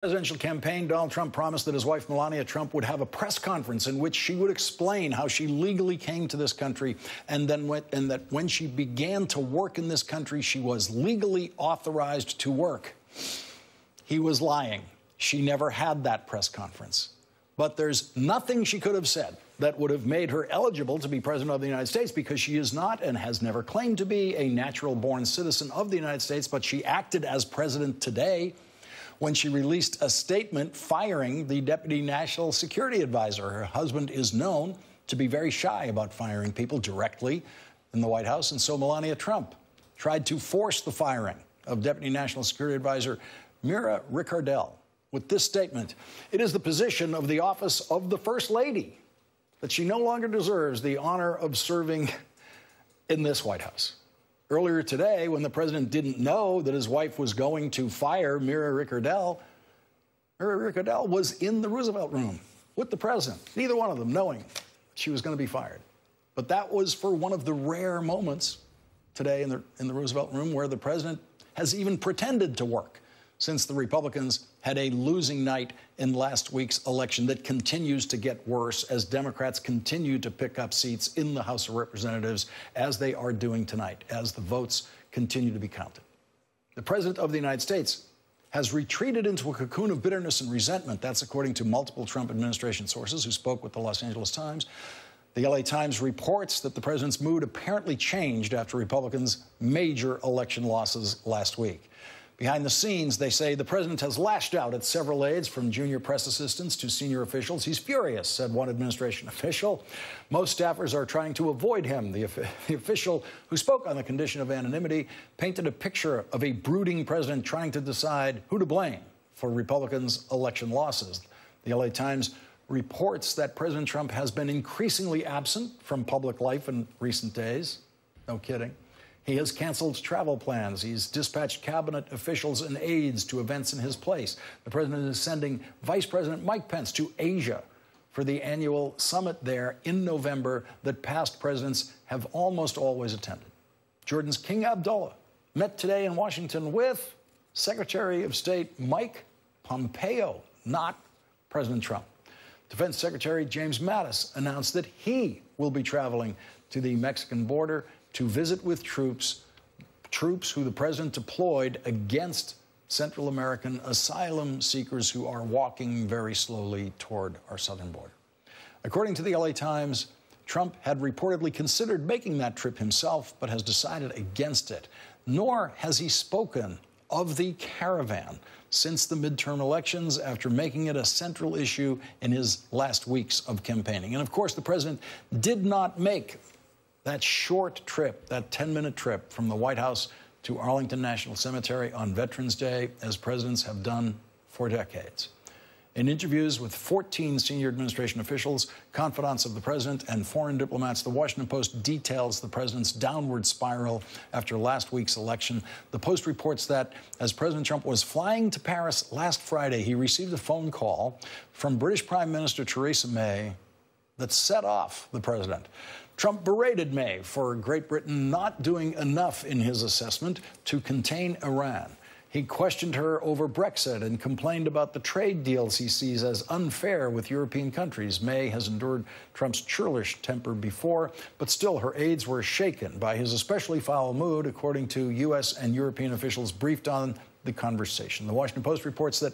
Presidential campaign, Donald Trump promised that his wife, Melania Trump, would have a press conference in which she would explain how she legally came to this country and that when she began to work in this country, she was legally authorized to work. He was lying. She never had that press conference. But there's nothing she could have said that would have made her eligible to be president of the United States, because she is not and has never claimed to be a natural-born citizen of the United States, but she acted as president today when she released a statement firing the deputy national security advisor. Her husband is known to be very shy about firing people directly in the White House, and so Melania Trump tried to force the firing of deputy national security advisor Mira Ricardel with this statement: "It is the position of the office of the First Lady that she no longer deserves the honor of serving in this White House." Earlier today, when the president didn't know that his wife was going to fire Mira Ricardel was in the Roosevelt room with the president, neither one of them knowing she was going to be fired. But that was for one of the rare moments today in the Roosevelt room where the president has even pretended to work, since the Republicans had a losing night in last week's election that continues to get worse as Democrats continue to pick up seats in the House of Representatives, as they are doing tonight, as the votes continue to be counted. The President of the United States has retreated into a cocoon of bitterness and resentment. That's according to multiple Trump administration sources who spoke with the Los Angeles Times. The LA Times reports that the president's mood apparently changed after Republicans' major election losses last week. Behind the scenes, they say the president has lashed out at several aides, from junior press assistants to senior officials. He's furious, said one administration official. Most staffers are trying to avoid him. The official who spoke on the condition of anonymity painted a picture of a brooding president trying to decide who to blame for Republicans' election losses. The LA Times reports that President Trump has been increasingly absent from public life in recent days. No kidding. He has canceled travel plans. He's dispatched cabinet officials and aides to events in his place. The president is sending Vice President Mike Pence to Asia for the annual summit there in November that past presidents have almost always attended. Jordan's King Abdullah met today in Washington with Secretary of State Mike Pompeo, not President Trump. Defense Secretary James Mattis announced that he will be traveling to the Mexican border to visit with troops who the president deployed against Central American asylum seekers who are walking very slowly toward our southern border. According to the LA Times, Trump had reportedly considered making that trip himself, but has decided against it. Nor has he spoken of the caravan since the midterm elections, after making it a central issue in his last weeks of campaigning. And of course, the president did not make that short trip, that 10-minute trip from the White House to Arlington National Cemetery on Veterans Day, as presidents have done for decades. In interviews with 14 senior administration officials, confidants of the president, and foreign diplomats, the Washington Post details the president's downward spiral after last week's election. The Post reports that as President Trump was flying to Paris last Friday, he received a phone call from British Prime Minister Theresa May that set off the president. Trump berated May for Great Britain not doing enough, in his assessment, to contain Iran. He questioned her over Brexit and complained about the trade deals he sees as unfair with European countries. May has endured Trump's churlish temper before, but still her aides were shaken by his especially foul mood, according to U.S. and European officials briefed on the conversation. The Washington Post reports that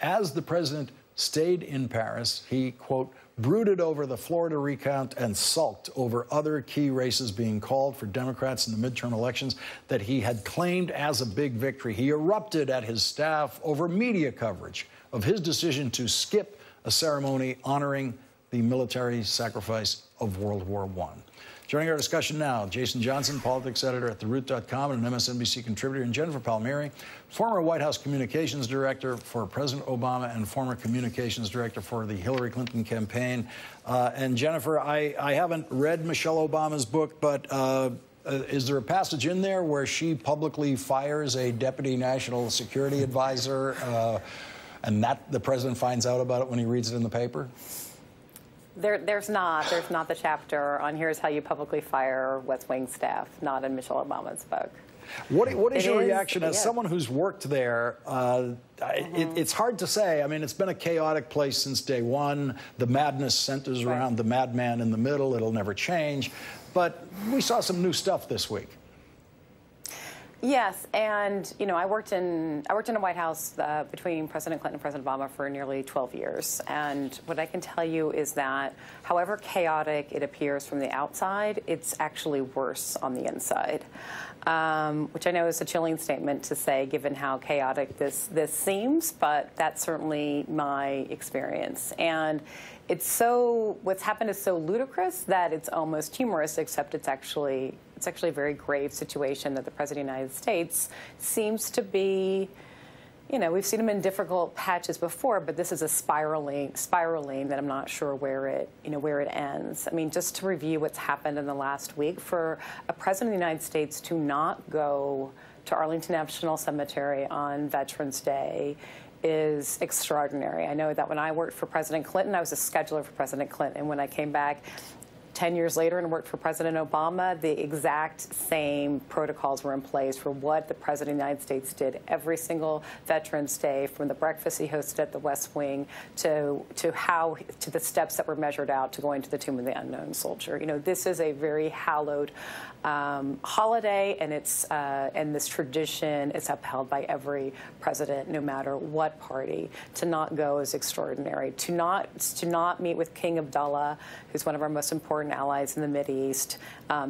as the president stayed in Paris, he, quote, brooded over the Florida recount and sulked over other key races being called for Democrats in the midterm elections that he had claimed as a big victory. He erupted at his staff over media coverage of his decision to skip a ceremony honoring the military sacrifice of World War I. Joining our discussion now, Jason Johnson, politics editor at TheRoot.com and an MSNBC contributor, and Jennifer Palmieri, former White House communications director for President Obama and former communications director for the Hillary Clinton campaign. And Jennifer, I haven't read Michelle Obama's book, but is there a passage in there where she publicly fires a deputy national security advisor and that the president finds out about it when he reads it in the paper? There's not the chapter on here's how you publicly fire West Wing staff, not in Michelle Obama's book. What is your reaction as yeah. someone who's worked there? It's hard to say. I mean, it's been a chaotic place since day one. The madness centers around the madman in the middle. It'll never change. But we saw some new stuff this week. Yes, and I worked in a White House between President Clinton and President Obama for nearly 12 years. And what I can tell you is that however chaotic it appears from the outside, it's actually worse on the inside, which I know is a chilling statement to say given how chaotic this seems, but that's certainly my experience. And what's happened is so ludicrous that it's almost humorous, except it's actually a very grave situation that the President of the United States seems to be, we've seen him in difficult patches before, but this is a spiraling that I'm not sure where it ends. I mean, just to review what's happened in the last week, for a President of the United States to not go to Arlington National Cemetery on Veterans Day is extraordinary. I know that when I worked for President Clinton, I was a scheduler for President Clinton. When I came back 10 years later and worked for President Obama, the exact same protocols were in place for what the President of the United States did every single Veterans Day, from the breakfast he hosted at the West Wing to the steps that were measured out to going to the Tomb of the Unknown Soldier. This is a very hallowed holiday, and this tradition is upheld by every president, no matter what party. To not go is extraordinary. To not meet with King Abdullah, who's one of our most important allies in the Mideast,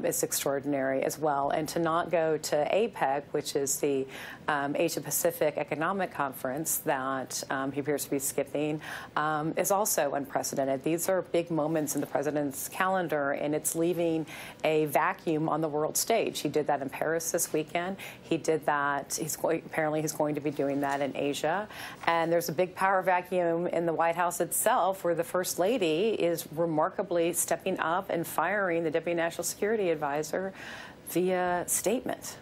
is extraordinary as well. And to not go to APEC, which is the Asia-Pacific Economic Conference that he appears to be skipping, is also unprecedented. These are big moments in the president's calendar, and it's leaving a vacuum on the world stage. He did that in Paris this weekend. He did that. Apparently he's going to be doing that in Asia. And there's a big power vacuum in the White House itself, where the First Lady is remarkably stepping up and firing the Deputy National Security Advisor via statement.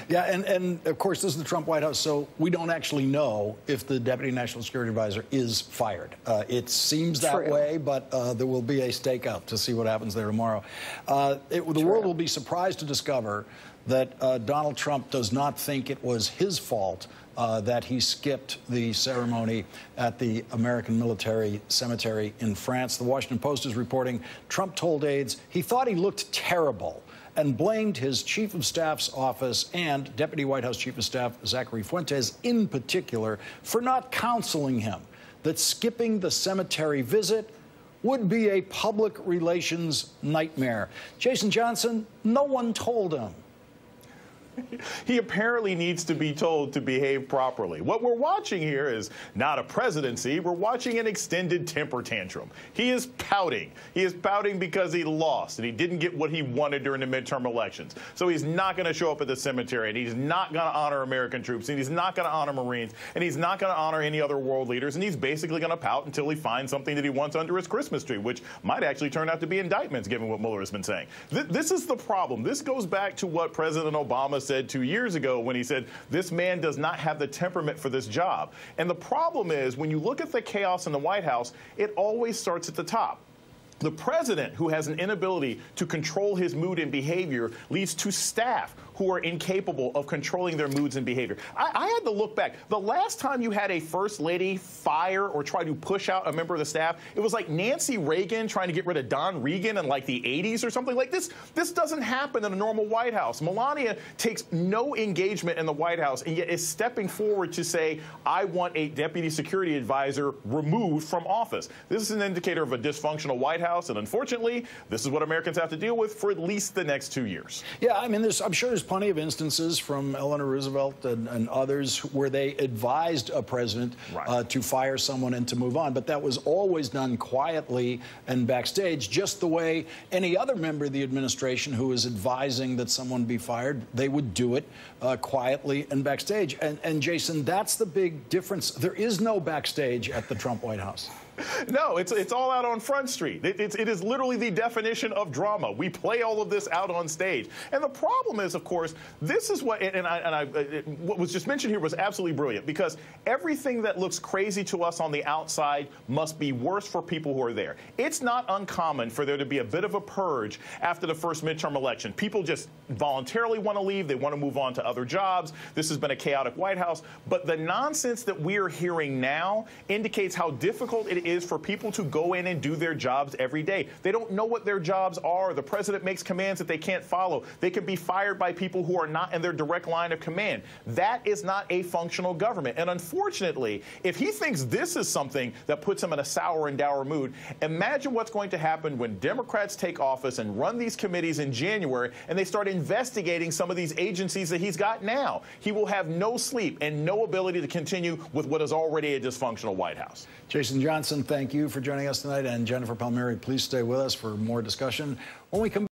Yeah, and of course, this is the Trump White House, so we don't actually know if the Deputy National Security Advisor is fired. It seems that way, but there will be a stakeout to see what happens there tomorrow. The world will be surprised to discover that Donald Trump does not think it was his fault that he skipped the ceremony at the American Military Cemetery in France. The Washington Post is reporting Trump told aides he thought he looked terrible and blamed his Chief of Staff's office and Deputy White House Chief of Staff Zachary Fuentes in particular for not counseling him that skipping the cemetery visit would be a public relations nightmare. Jason Johnson, no one told him. He apparently needs to be told to behave properly. What we're watching here is not a presidency. We're watching an extended temper tantrum. He is pouting. He is pouting because he lost and he didn't get what he wanted during the midterm elections. So he's not going to show up at the cemetery, and he's not going to honor American troops, and he's not going to honor Marines, and he's not going to honor any other world leaders, and he's basically going to pout until he finds something that he wants under his Christmas tree, which might actually turn out to be indictments, given what Mueller has been saying. This is the problem. This goes back to what President Obama said 2 years ago when he said, this man does not have the temperament for this job. And the problem is, when you look at the chaos in the White House, it always starts at the top. The president, who has an inability to control his mood and behavior, leads to staff who are incapable of controlling their moods and behavior. I had to look back. The last time you had a first lady fire or try to push out a member of the staff, it was like Nancy Reagan trying to get rid of Don Regan in like the 80s or something like this. This doesn't happen in a normal White House. Melania takes no engagement in the White House and yet is stepping forward to say, I want a deputy security advisor removed from office. This is an indicator of a dysfunctional White House, and unfortunately, this is what Americans have to deal with for at least the next 2 years. Yeah, I mean, I'm sure there's plenty of instances from Eleanor Roosevelt and others where they advised a president to fire someone and to move on. But that was always done quietly and backstage, just the way any other member of the administration who is advising that someone be fired, they would do it quietly and backstage. And Jason, that's the big difference. There is no backstage at the Trump White House. No, it's all out on Front Street. It is literally the definition of drama. We play all of this out on stage. And the problem is, of course, this is what, what was just mentioned here was absolutely brilliant, because everything that looks crazy to us on the outside must be worse for people who are there. It's not uncommon for there to be a bit of a purge after the first midterm election. People just voluntarily want to leave. They want to move on to other jobs. This has been a chaotic White House. But the nonsense that we are hearing now indicates how difficult it is for people to go in and do their jobs every day. They don't know what their jobs are. The president makes commands that they can't follow. They can be fired by people who are not in their direct line of command. That is not a functional government. And unfortunately, if he thinks this is something that puts him in a sour and dour mood, imagine what's going to happen when Democrats take office and run these committees in January and they start investigating some of these agencies that he's got now. He will have no sleep and no ability to continue with what is already a dysfunctional White House. Jason Johnson, thank you for joining us tonight. And Jennifer Palmieri, please stay with us for more discussion when we come back.